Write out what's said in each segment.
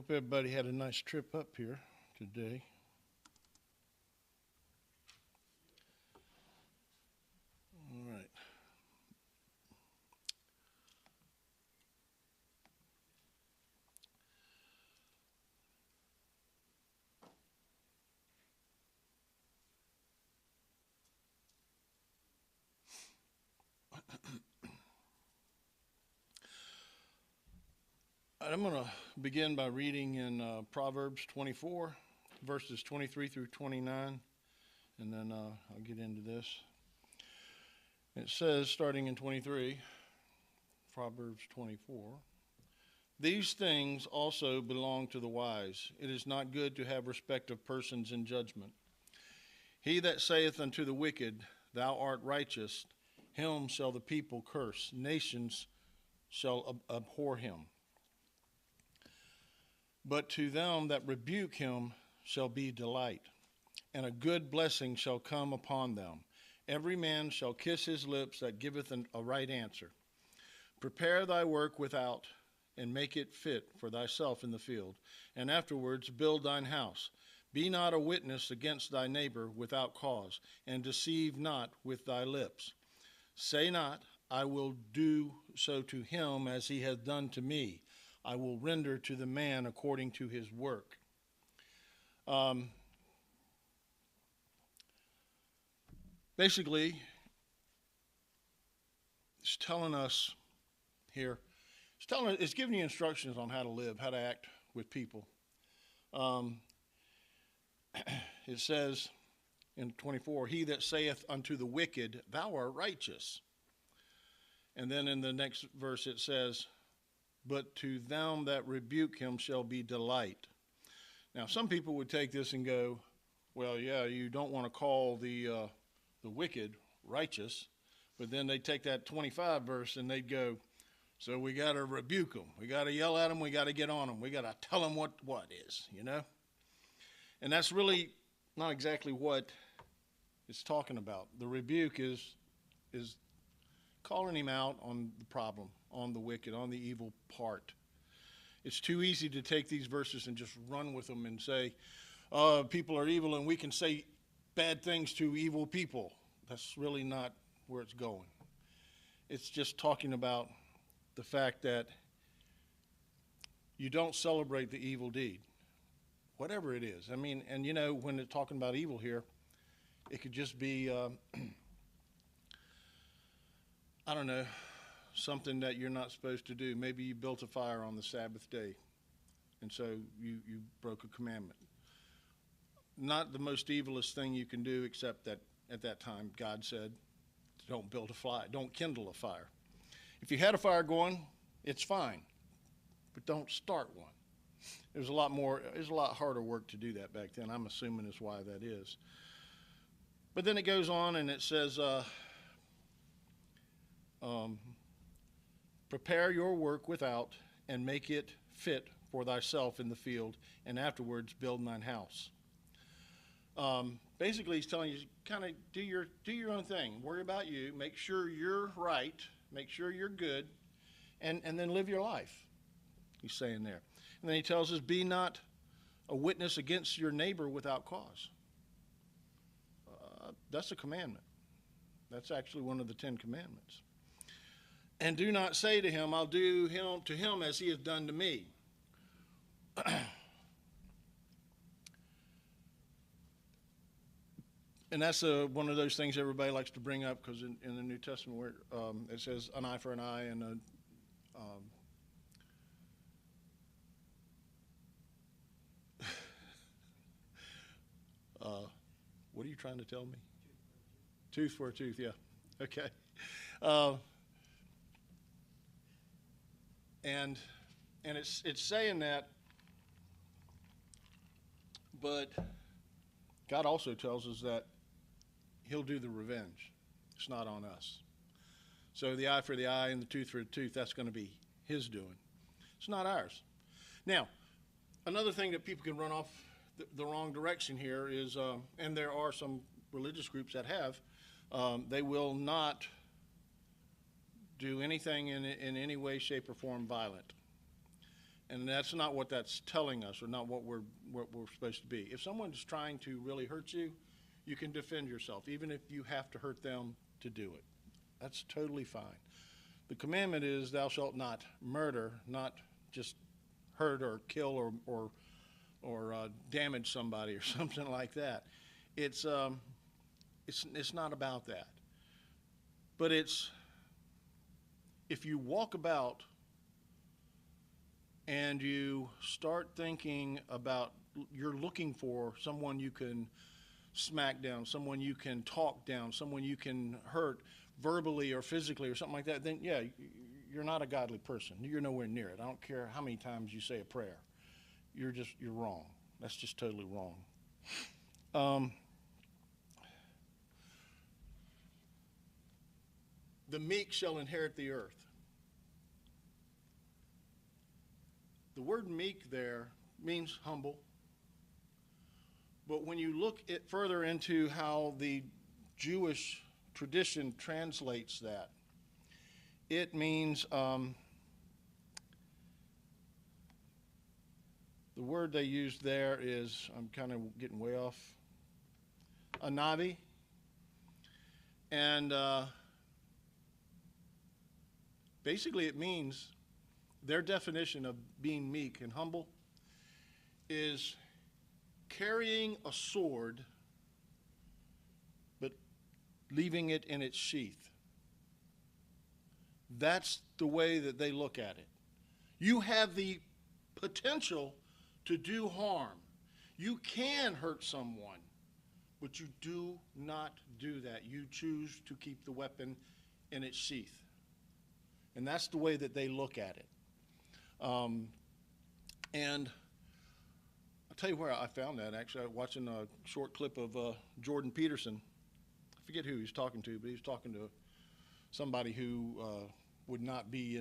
Hope everybody had a nice trip up here today. All right. I'm going to begin by reading in Proverbs 24, verses 23 through 29, and then I'll get into this. It says, starting in 23, Proverbs 24, "These things also belong to the wise. It is not good to have respect of persons in judgment. He that saith unto the wicked, Thou art righteous, him shall the people curse. Nations shall abhor him. But to them that rebuke him shall be delight, and a good blessing shall come upon them. Every man shall kiss his lips that giveth a right answer. Prepare thy work without, and make it fit for thyself in the field, and afterwards build thine house. Be not a witness against thy neighbor without cause, and deceive not with thy lips. Say not, I will do so to him as he hath done to me. I will render to the man according to his work." Basically, it's telling us here, it's giving you instructions on how to live, how to act with people. It says in 24, "He that saith unto the wicked, Thou art righteous." And then in the next verse it says, "But to them that rebuke him shall be delight." Now, some people would take this and go, well, yeah, you don't want to call the wicked righteous, but then they take that 25 verse and they'd go, so we got to rebuke them. We got to yell at them. We got to get on them. We got to tell them what is, you know? And that's really not exactly what it's talking about. The rebuke is calling him out on the problem, on the wicked, on the evil part. It's too easy to take these verses and just run with them and say, people are evil and we can say bad things to evil people. That's really not where it's going. It's just talking about the fact that you don't celebrate the evil deed, whatever it is. I mean, and you know, when they're talking about evil here, it could just be, I don't know, something that you're not supposed to do. Maybe you built a fire on the Sabbath day, and so you broke a commandment. Not the most evilest thing you can do, except that at that time God said, don't build a fire, don't kindle a fire. If you had a fire going, it's fine, but don't start one. There's a lot harder work to do that back then. I'm assuming is why that is. But then it goes on and it says, prepare your work without, and make it fit for thyself in the field, and afterwards build thine house. Basically, he's telling you, kind of do your own thing. Worry about you. Make sure you're right. Make sure you're good, and then live your life. He's saying there. And then he tells us, be not a witness against your neighbor without cause. That's a commandment. That's actually one of the 10 commandments. And do not say to him, I'll do to him as he has done to me. And that's one of those things everybody likes to bring up, because in the New Testament where it says an eye for an eye, and what are you trying to tell me? Tooth for a tooth, yeah. Okay. And it's saying that, but God also tells us that he'll do the revenge. It's not on us. So the eye for the eye and the tooth for the tooth, that's going to be his doing. It's not ours. Now, another thing that people can run off the wrong direction here is, and there are some religious groups that have, they will not do anything in any way, shape, or form violent. And that's not what that's telling us, or not what we're supposed to be. If someone's trying to really hurt you, you can defend yourself, even if you have to hurt them to do it. That's totally fine. The commandment is, thou shalt not murder, not just hurt or kill or damage somebody or something like that. It's not about that. But it's, if you walk about and you start thinking about, you're looking for someone you can smack down, someone you can talk down, someone you can hurt verbally or physically or something like that, then yeah, you're not a godly person. You're nowhere near it. I don't care how many times you say a prayer. You're wrong. That's just totally wrong. The meek shall inherit the earth. The word meek there means humble. But when you look further into how the Jewish tradition translates that, it means, the word they used there is, I'm kind of getting way off, a navi. And basically it means, their definition of being meek and humble is carrying a sword but leaving it in its sheath. That's the way that they look at it. You have the potential to do harm. You can hurt someone, but you do not do that. You choose to keep the weapon in its sheath. And that's the way that they look at it. And I'll tell you where I found that. Actually, I was watching a short clip of Jordan Peterson. I forget who he was talking to, but he was talking to somebody who would not be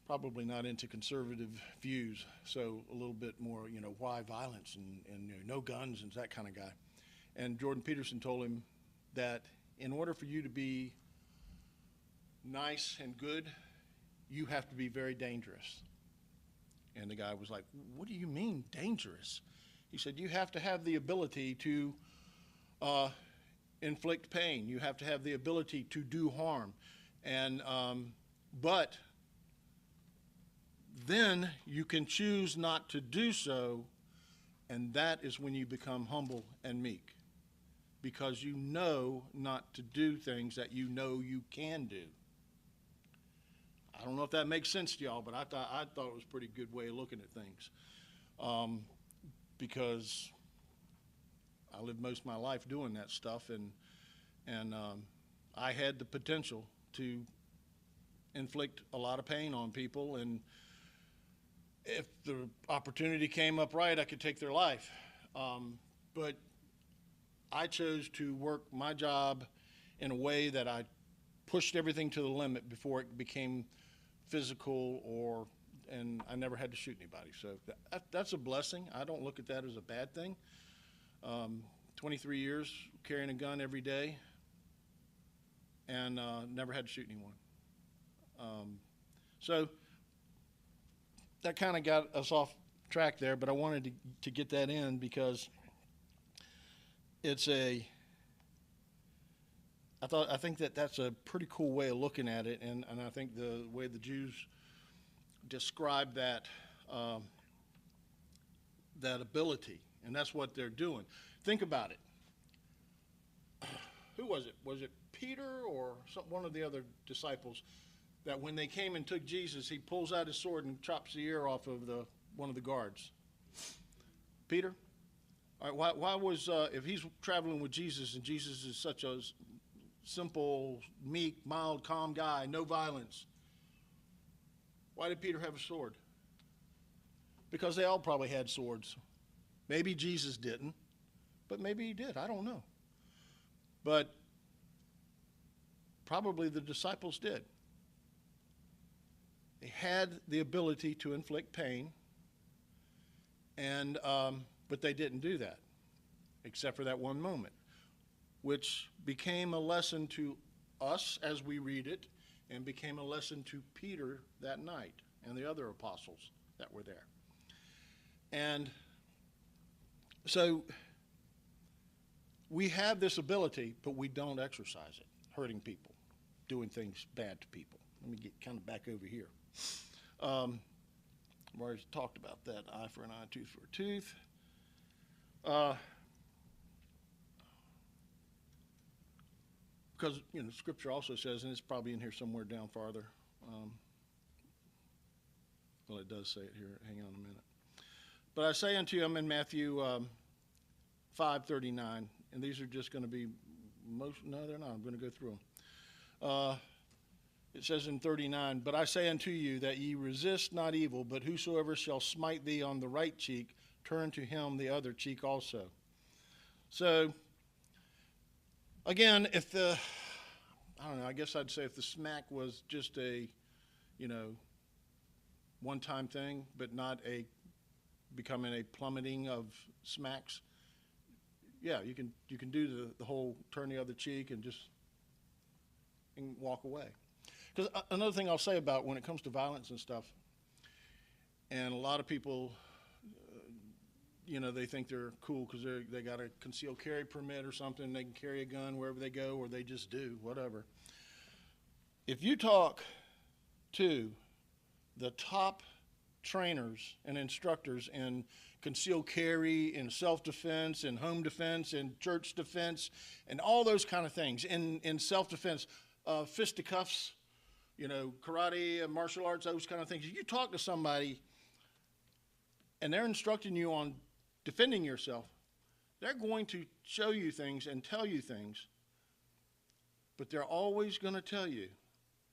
probably not into conservative views. So a little bit more, why violence and no guns and that kind of guy. And Jordan Peterson told him that in order for you to be nice and good, you have to be very dangerous. And the guy was like, what do you mean dangerous? He said, you have to have the ability to inflict pain. You have to have the ability to do harm. And but then you can choose not to do so, and that is when you become humble and meek, because you know not to do things that you know you can do. I don't know if that makes sense to y'all, but I thought it was a pretty good way of looking at things, because I lived most of my life doing that stuff, and I had the potential to inflict a lot of pain on people, and if the opportunity came up right, I could take their life. But I chose to work my job in a way that I pushed everything to the limit before it became physical, and I never had to shoot anybody. So that's a blessing. I don't look at that as a bad thing. 23 years carrying a gun every day, and never had to shoot anyone. So that kind of got us off track there, but I wanted to get that in because I think that's a pretty cool way of looking at it, and I think the way the Jews describe that ability, and that's what they're doing. Think about it. Who was it? Was it Peter or one of the other disciples that when they came and took Jesus, he pulls out his sword and chops the ear off of one of the guards? Peter? All right, why was, if he's traveling with Jesus and Jesus is such a simple, meek, mild, calm guy, no violence, why did Peter have a sword? Because they all probably had swords. Maybe Jesus didn't, but maybe he did. I don't know. But probably the disciples did. They had the ability to inflict pain, and but they didn't do that, except for that one moment, which became a lesson to us as we read it, and became a lesson to Peter that night and the other apostles that were there. And so we have this ability, but we don't exercise it, hurting people, doing things bad to people. Let me get kind of back over here. I've already talked about that, eye for an eye, tooth for a tooth. Because, Scripture also says, and it's probably in here somewhere down farther. Well, it does say it here. Hang on a minute. But I say unto you, I'm in Matthew 5:39, and these are just going to be no, they're not. I'm going to go through them. It says in 39, but I say unto you that ye resist not evil, but whosoever shall smite thee on the right cheek, turn to him the other cheek also. So, again, I don't know, I guess I'd say if the smack was just a, one-time thing, but not becoming a plummeting of smacks, yeah, you can do the whole turn the other cheek and walk away. Because another thing I'll say about when it comes to violence and stuff, and a lot of people, they think they're cool because they got a concealed carry permit or something. They can carry a gun wherever they go, or they just do, whatever. If you talk to the top trainers and instructors in concealed carry, in self-defense, in home defense, in church defense, and all those kind of things, in self-defense, fisticuffs, karate and martial arts, those kind of things. If you talk to somebody and they're instructing you on defending yourself, they're going to show you things and tell you things, but they're always going to tell you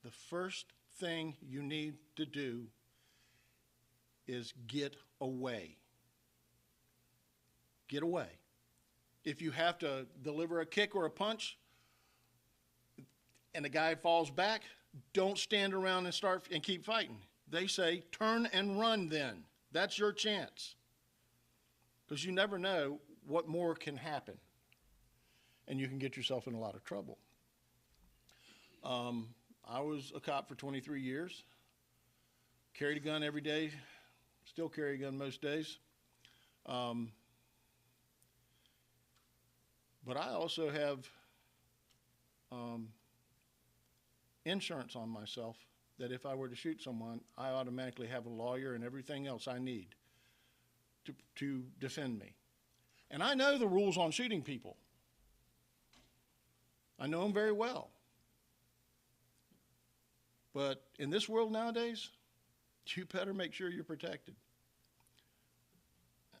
the first thing you need to do is get away. Get away. If you have to deliver a kick or a punch and the guy falls back, don't stand around and keep fighting. They say, turn and run then. That's your chance. Because you never know what more can happen. And you can get yourself in a lot of trouble. I was a cop for 23 years. Carried a gun every day. Still carry a gun most days. But I also have insurance on myself that if I were to shoot someone, I automatically have a lawyer and everything else I need to defend me. And I know the rules on shooting people. I know them very well. But in this world nowadays, you better make sure you're protected.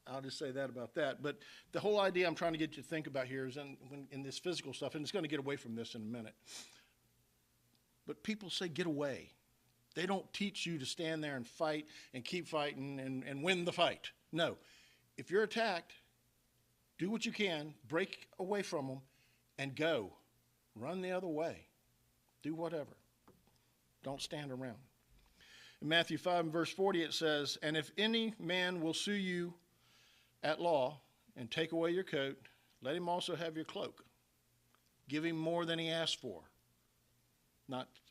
I'll just say that about that. But the whole idea I'm trying to get you to think about here is in this physical stuff, and it's going to get away from this in a minute. But people say get away. They don't teach you to stand there and fight and keep fighting and win the fight. No. If you're attacked, do what you can, break away from them, and go. Run the other way. Do whatever. Don't stand around. In Matthew 5 and verse 40 it says, and if any man will sue you at law and take away your coat, let him also have your cloak. Give him more than he asked for.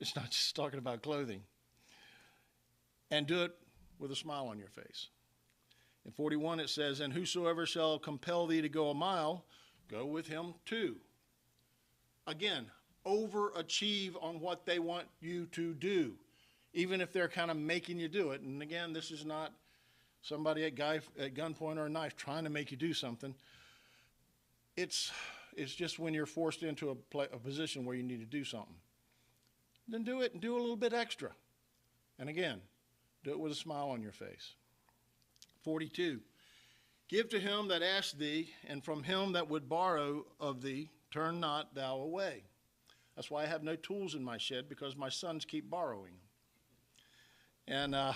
It's not just talking about clothing. And do it with a smile on your face. In 41 it says, and whosoever shall compel thee to go a mile, go with him too. Again, overachieve on what they want you to do, even if they're kind of making you do it. And again, this is not somebody at gunpoint or a knife trying to make you do something. It's just when you're forced into a position where you need to do something. Then do it and do a little bit extra. And again, do it with a smile on your face. 42, give to him that asked thee, and from him that would borrow of thee, turn not thou away. That's why I have no tools in my shed, because my sons keep borrowing them. And,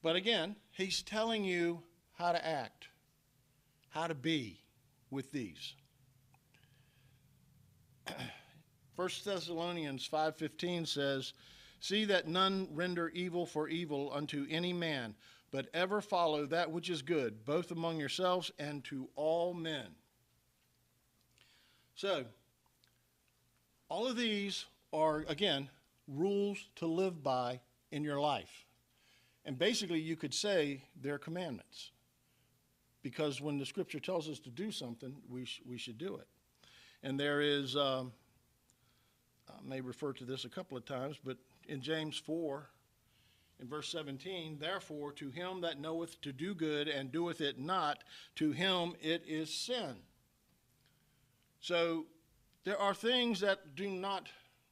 but again, he's telling you how to act, how to be with these. 1 Thessalonians 5:15 says, see that none render evil for evil unto any man, but ever follow that which is good, both among yourselves and to all men. So, all of these are, again, rules to live by in your life. And basically, you could say they're commandments. Because when the Scripture tells us to do something, we should do it. And there is, I may refer to this a couple of times, but in James 4, in verse 17, therefore to him that knoweth to do good and doeth it not, to him it is sin. So there are things that do not,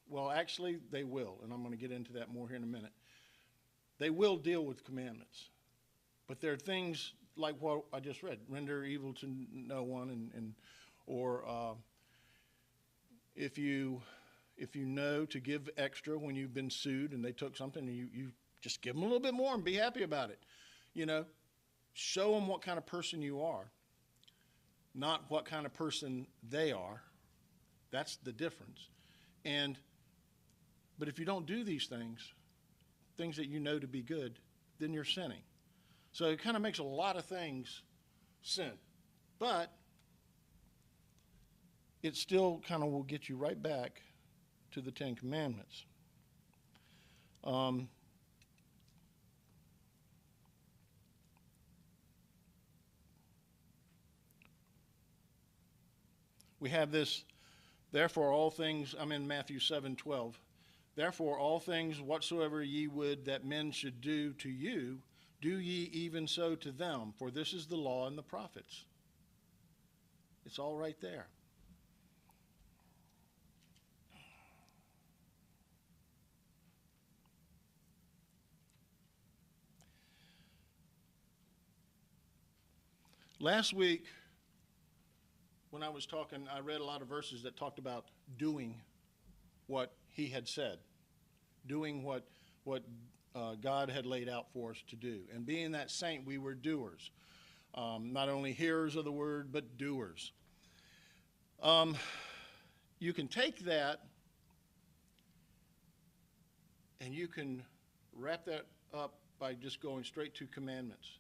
well, actually they will, and I'm going to get into that more here in a minute. They will deal with commandments. But there are things like what I just read, render evil to no one, or if you know to give extra when you've been sued and they took something, and you just give them a little bit more and be happy about it. You know, show them what kind of person you are, not what kind of person they are. That's the difference. But if you don't do these things that you know to be good, then you're sinning. So it kind of makes a lot of things sin. But it still kind of will get you right back to the Ten Commandments. We have this, therefore all things, I'm in Matthew 7:12. Therefore all things whatsoever ye would that men should do to you, do ye even so to them, for this is the law and the prophets. It's all right there. Last week, when I was talking, I read a lot of verses that talked about doing what he had said, doing what God had laid out for us to do. And being that saint, we were doers. Not only hearers of the word, but doers. You can take that and you can wrap that up by just going straight to commandments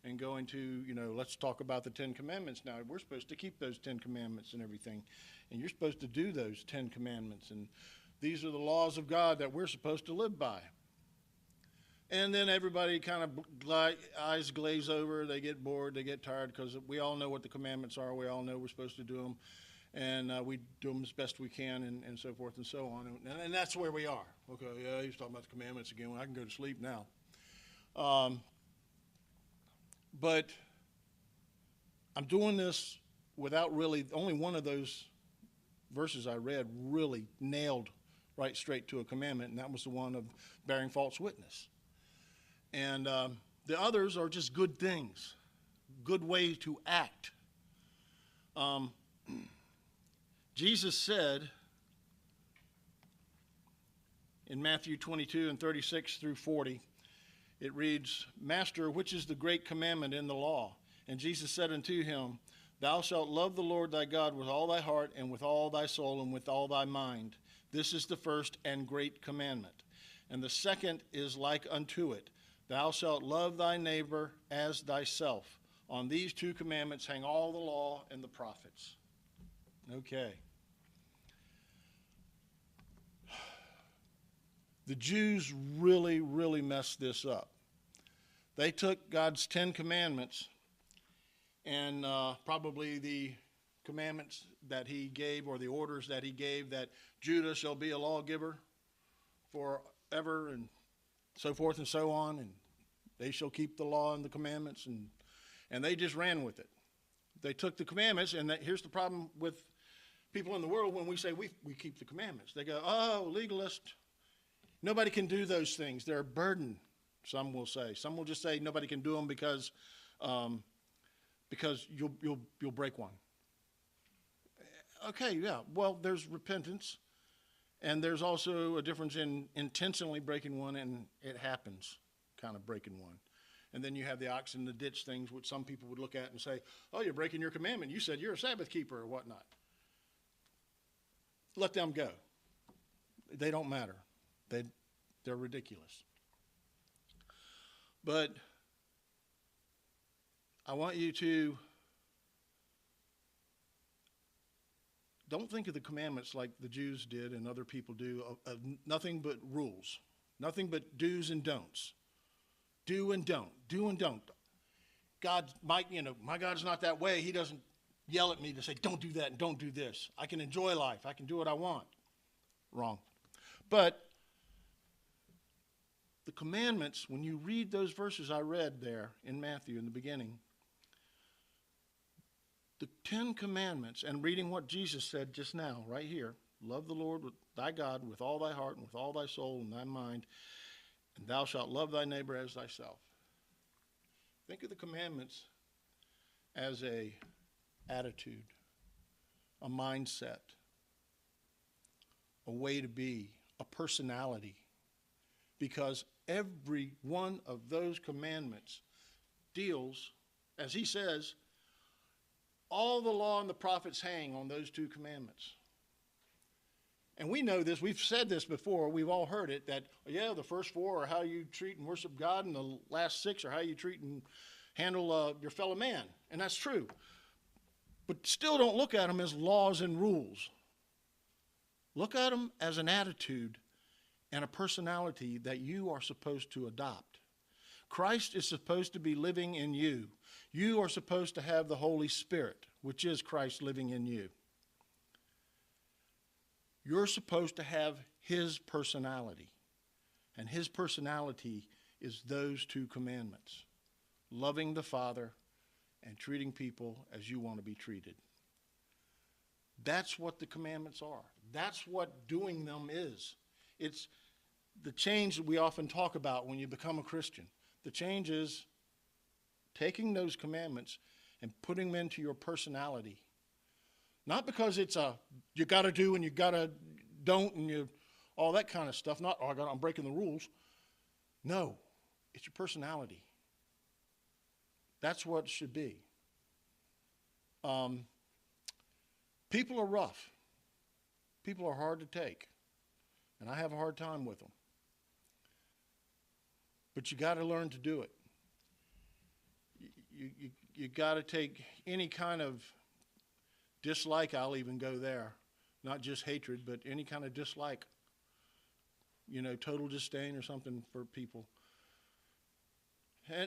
and going to, let's talk about the Ten Commandments now. We're supposed to keep those 10 commandments and everything. And you're supposed to do those 10 commandments. And these are the laws of God that we're supposed to live by. And then everybody kind of eyes glaze over. They get bored. They get tired because we all know what the commandments are. We all know we're supposed to do them. And we do them as best we can and so forth and so on. And that's where we are. Okay, yeah, he's talking about the commandments again. Well, I can go to sleep now. But I'm doing this without really, only one of those verses I read really nailed right straight to a commandment, and that was the one of bearing false witness. And the others are just good things, good ways to act. Jesus said in Matthew 22 and 36 through 40, it reads, Master, which is the great commandment in the law? And Jesus said unto him, Thou shalt love the Lord thy God with all thy heart and with all thy soul and with all thy mind. This is the first and great commandment. And the second is like unto it. Thou shalt love thy neighbor as thyself. On these two commandments hang all the law and the prophets. Okay. The Jews really, really messed this up. They took God's 10 commandments and probably the commandments that he gave or the orders that he gave, that Judah shall be a lawgiver forever and so forth and so on, and they shall keep the law and the commandments, and they just ran with it. They took the commandments, and here's the problem with people in the world when we say we keep the commandments. They go, oh, legalist. Nobody can do those things. They're a burden, some will say. Some will just say nobody can do them because you'll break one. Okay, yeah. Well, there's repentance, and there's also a difference in intentionally breaking one and it happens, kind of breaking one. And then you have the ox in the ditch things, which some people would look at and say, oh, you're breaking your commandment. You said you're a Sabbath keeper or whatnot. Let them go. They don't matter. They're ridiculous. But I want you to don't think of the commandments like the Jews did and other people do, of nothing but rules. Nothing but do's and don'ts. Do and don't. Do and don't. My God's not that way. He doesn't yell at me to say, don't do that and don't do this. I can enjoy life. I can do what I want. Wrong. But the commandments, when you read those verses I read there in Matthew in the beginning, the 10 commandments, and reading what Jesus said just now, right here, love the Lord thy God with all thy heart and with all thy soul and thy mind, and thou shalt love thy neighbor as thyself. Think of the commandments as a attitude, a mindset, a way to be, a personality. Because every one of those commandments deals, as he says, all the law and the prophets hang on those 2 commandments. And we know this. We've said this before. We've all heard it, that, the first 4 are how you treat and worship God, and the last 6 are how you treat and handle your fellow man. And that's true. But still don't look at them as laws and rules. Look at them as an attitude and a personality that you are supposed to adopt. Christ is supposed to be living in you. You are supposed to have the Holy Spirit, which is Christ living in you. You're supposed to have his personality. And his personality is those 2 commandments. Loving the Father and treating people as you want to be treated. That's what the commandments are. That's what doing them is. It's the change that we often talk about when you become a Christian. The change is taking those commandments and putting them into your personality. Not because it's you got to do and you got to don't and all that kind of stuff. Not, I'm breaking the rules. No, it's your personality. That's what it should be. People are rough. People are hard to take. And I have a hard time with them. But you got to learn to do it. You got to take any kind of dislike, I'll even go there. Not just hatred, but any kind of dislike. Total disdain or something for people.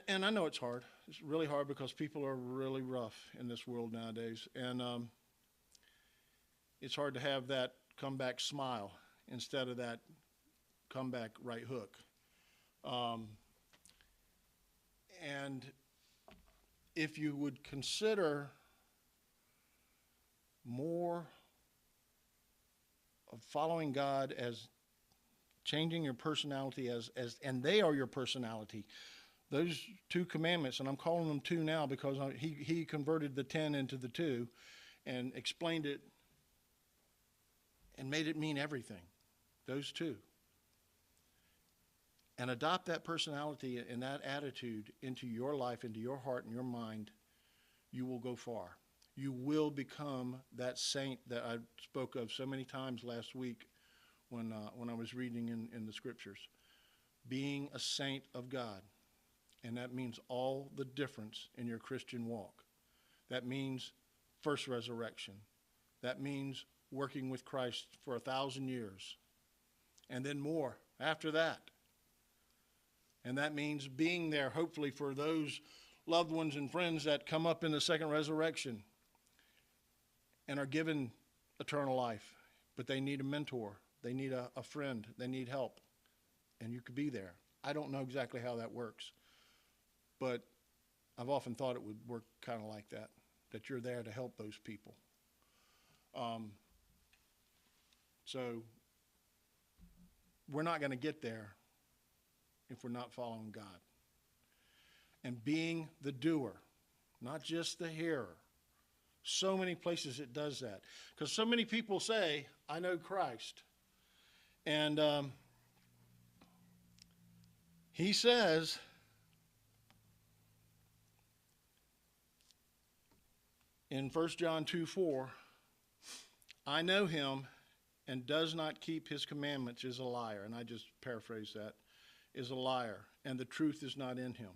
And I know it's hard. It's really hard because people are really rough in this world nowadays. And it's hard to have that comeback smile instead of that comeback right hook. And if you would consider more of following God as changing your personality and they are your personality. Those 2 commandments, and I'm calling them 2 now because he converted the 10 into the 2 and explained it and made it mean everything. Those 2. And adopt that personality and that attitude into your life, into your heart and your mind, you will go far. You will become that saint that I spoke of so many times last week when I was reading in the scriptures. Being a saint of God. And that means all the difference in your Christian walk. That means first resurrection. That means working with Christ for 1,000 years. And then more after that. And that means being there, hopefully, for those loved ones and friends that come up in the second resurrection and are given eternal life. But they need a mentor. They need a friend. They need help. And you could be there. I don't know exactly how that works. But I've often thought it would work kind of like that you're there to help those people. So we're not going to get there if we're not following God. And being the doer, not just the hearer. So many places it does that. Because so many people say, I know Christ. And he says, in 1 John 2:4, I know him and does not keep his commandments is a liar. And I just paraphrase that, is a liar. And the truth is not in him.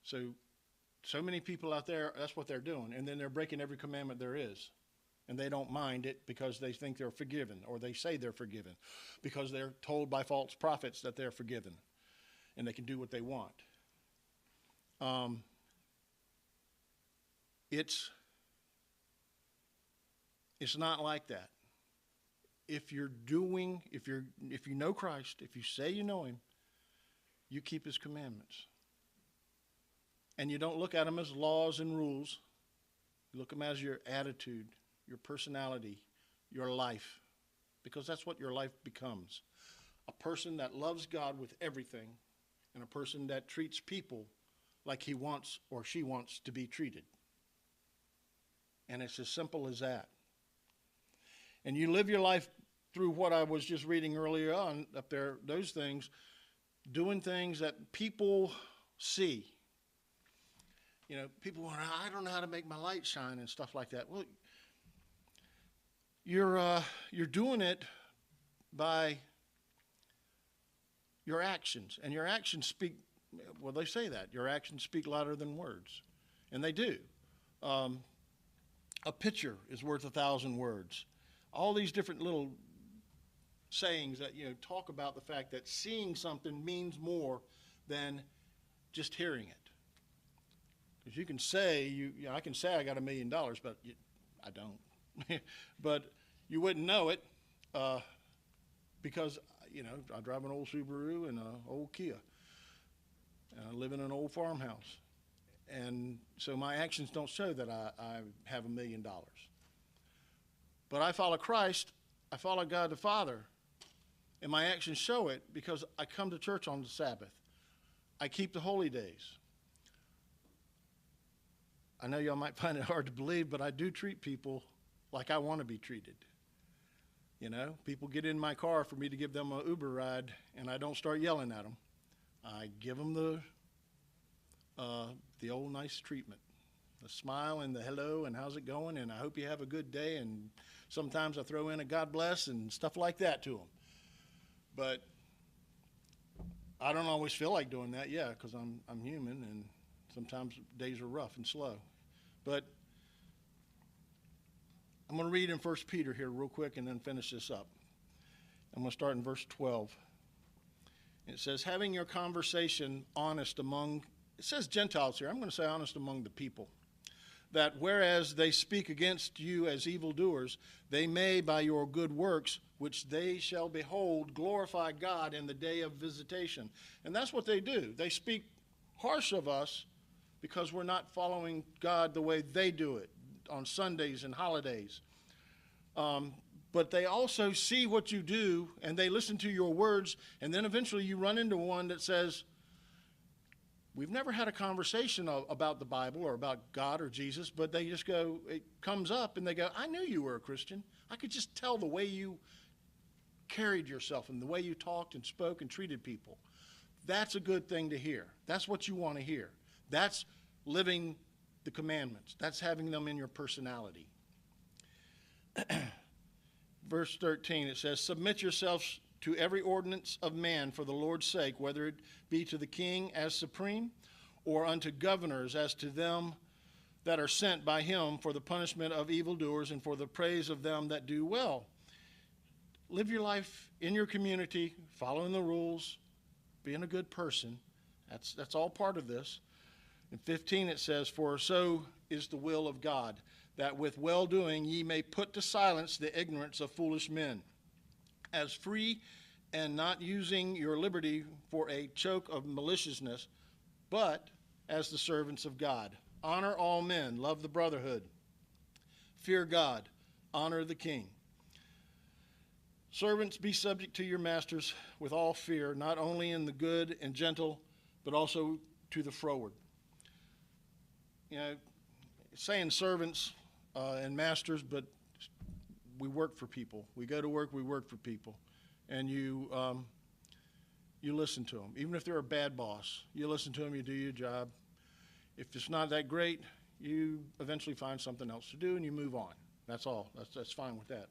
So many people out there, that's what they're doing. And then they're breaking every commandment there is. and they don't mind it because they think they're forgiven, or they say they're forgiven, because they're told by false prophets that they're forgiven, and they can do what they want. It's not like that. If you know Christ, if you say you know him, you keep his commandments. And you don't look at them as laws and rules. You look at them as your attitude, your personality, your life, because that's what your life becomes. A person that loves God with everything, and a person that treats people like he wants or she wants to be treated. And it's as simple as that. And you live your life through what I was just reading earlier on up there, those things, doing things that people see. You know, people want, I don't know how to make my light shine and stuff like that. Well, you're doing it by your actions. And your actions speak, well, they say that. Your actions speak louder than words. And they do. A picture is worth 1,000 words. All these different little sayings that, talk about the fact that seeing something means more than just hearing it. Because you can say, I can say I got $1 million, but I don't. But you wouldn't know it because, I drive an old Subaru and an old Kia. And I live in an old farmhouse. And so my actions don't show that I have $1 million. But I follow Christ, I follow God the Father, and my actions show it because I come to church on the Sabbath. I keep the holy days. I know y'all might find it hard to believe, but I do treat people like I want to be treated. People get in my car for me to give them an Uber ride, and I don't start yelling at them. I give them the old nice treatment, the smile and the hello and how's it going, and I hope you have a good day, and sometimes I throw in a God bless and stuff like that to them. But I don't always feel like doing that, because I'm human, and sometimes days are rough and slow. But I'm going to read in 1 Peter here real quick and then finish this up. I'm going to start in verse 12. It says, having your conversation honest among, it says Gentiles here, I'm going to say honest among the people, that whereas they speak against you as evildoers, they may by your good works, which they shall behold, glorify God in the day of visitation. And that's what they do. They speak harsh of us because we're not following God the way they do it on Sundays and holidays. But they also see what you do, and they listen to your words, and then eventually you run into one that says, we've never had a conversation about the Bible or about God or Jesus, but they just go, it comes up, and they go, I knew you were a Christian. I could just tell the way you carried yourself and the way you talked and spoke and treated people. That's a good thing to hear. That's what you want to hear. That's living the commandments. That's having them in your personality. Verse 13, it says, submit yourselves to every ordinance of man for the Lord's sake, whether it be to the king as supreme, or unto governors as to them that are sent by him for the punishment of evildoers and for the praise of them that do well. Live your life in your community, following the rules, being a good person. That's all part of this. In 15 it says, for so is the will of God, that with well-doing ye may put to silence the ignorance of foolish men, as free and not using your liberty for a choke of maliciousness, but as the servants of God. Honor all men, love the brotherhood, fear God, honor the king. Servants, be subject to your masters with all fear, not only in the good and gentle, but also to the froward. Saying servants and masters, but we work for people. We go to work, we work for people. And you listen to them. Even if they're a bad boss, you listen to them, you do your job. If it's not that great, you eventually find something else to do and you move on. That's all. That's fine with that.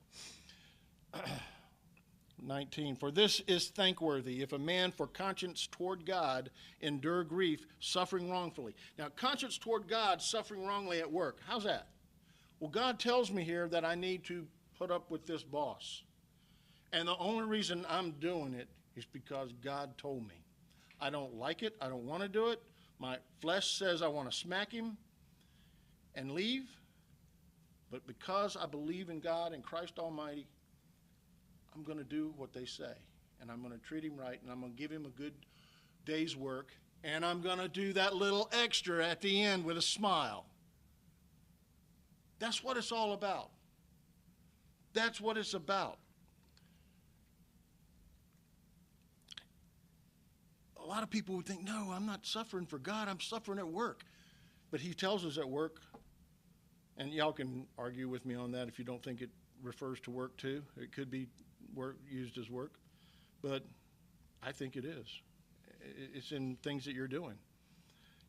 19, for this is thankworthy, if a man for conscience toward God endure grief, suffering wrongfully. Now, conscience toward God, suffering wrongly at work. How's that? Well, God tells me here that I need to put up with this boss. And the only reason I'm doing it is because God told me. I don't like it. I don't want to do it. My flesh says I want to smack him and leave. But because I believe in God and Christ Almighty, I'm going to do what they say. And I'm going to treat him right, and I'm going to give him a good day's work. And I'm going to do that little extra at the end with a smile. That's what it's all about. That's what it's about. A lot of people would think, no, I'm not suffering for God. I'm suffering at work. But he tells us at work, and y'all can argue with me on that if you don't think it refers to work too. It could be work used as work. But I think it is. It's in things that you're doing.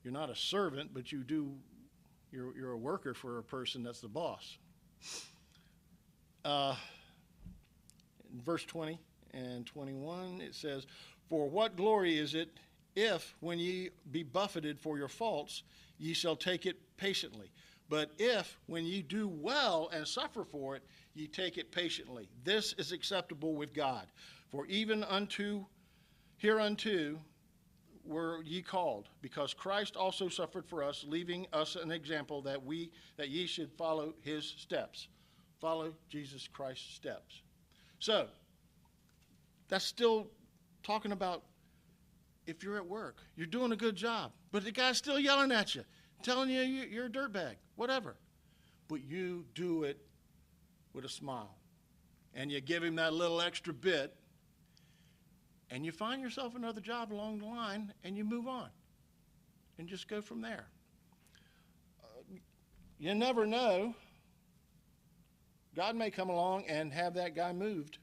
You're not a servant, but you're a worker for a person that's the boss. In verse 20 and 21, it says, "For what glory is it if, when ye be buffeted for your faults, ye shall take it patiently? But if, when ye do well and suffer for it, ye take it patiently, this is acceptable with God. For even hereunto were ye called, because Christ also suffered for us, leaving us an example that ye should follow his steps." Follow Jesus Christ's steps. So, that's still talking about if you're at work, you're doing a good job, but the guy's still yelling at you, telling you you're a dirtbag, whatever. But you do it with a smile. And you give him that little extra bit, and you find yourself another job along the line, and you move on. And just go from there. You never know. God may come along and have that guy moved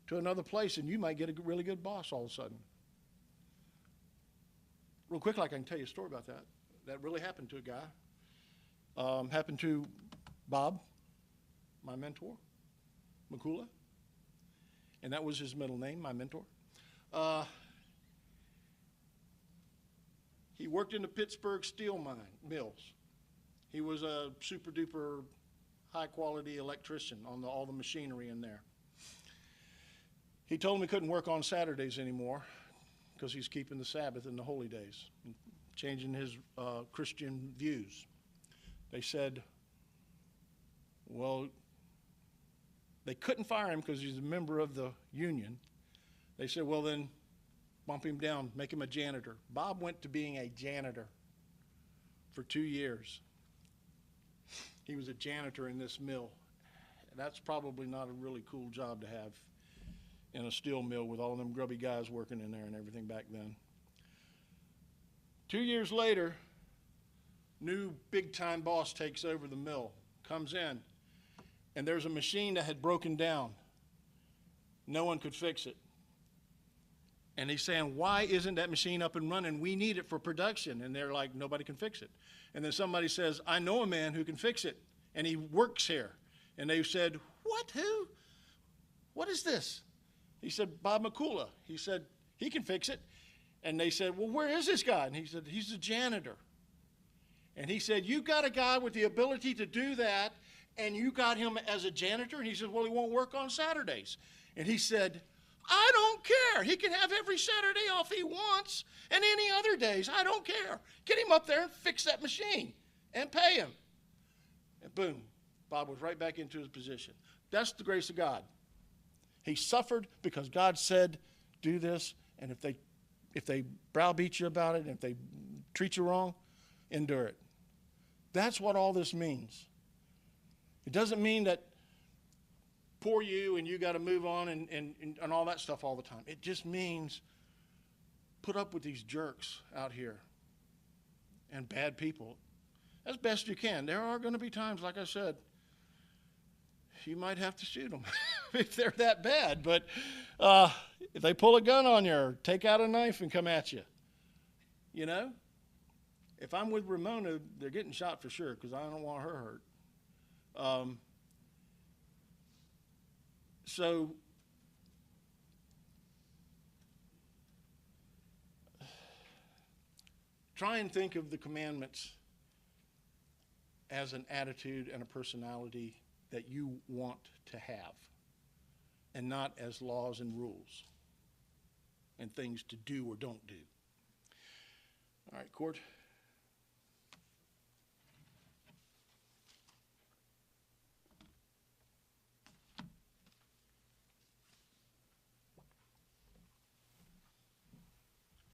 to another place, and you might get a really good boss all of a sudden. Real quick, I can tell you a story about that. That really happened to a guy. Happened to Bob, my mentor, Makula. And that was his middle name, my mentor. He worked in the Pittsburgh steel mills. He was a super duper high quality electrician on all the machinery in there. He told him he couldn't work on Saturdays anymore because he's keeping the Sabbath and the holy days, changing his Christian views. They said, well, they couldn't fire him because he's a member of the union. They said, well, then bump him down, make him a janitor. Bob went to being a janitor for 2 years. He was a janitor in this mill. That's probably not a really cool job to have in a steel mill with all them grubby guys working in there and everything back then. 2 years later, new big-time boss takes over the mill, comes in, and there's a machine that had broken down. No one could fix it. And he's saying, why isn't that machine up and running? We need it for production. And they're like, nobody can fix it. And then somebody says, I know a man who can fix it, and he works here. And they said, what, who? What is this? He said, Bob Makula. He said, he can fix it. And they said, well, where is this guy? And he said, he's a janitor. And he said, you got a guy with the ability to do that, and you got him as a janitor? And he said, well, he won't work on Saturdays. And he said, I don't care. He can have every Saturday off he wants and any other days. I don't care. Get him up there and fix that machine and pay him. And boom, Bob was right back into his position. That's the grace of God. He suffered because God said, do this, and if they browbeat you about it, and if they treat you wrong, endure it. That's what all this means. It doesn't mean that poor you and you got to move on and all that stuff all the time. It just means put up with these jerks out here and bad people as best you can. There are going to be times, like I said, you might have to shoot them if they're that bad. But if they pull a gun on you or take out a knife and come at you, you know, if I'm with Ramona, they're getting shot for sure because I don't want her hurt. So try and think of the commandments as an attitude and a personality that you want to have, and not as laws and rules and things to do or don't do. All right, Court.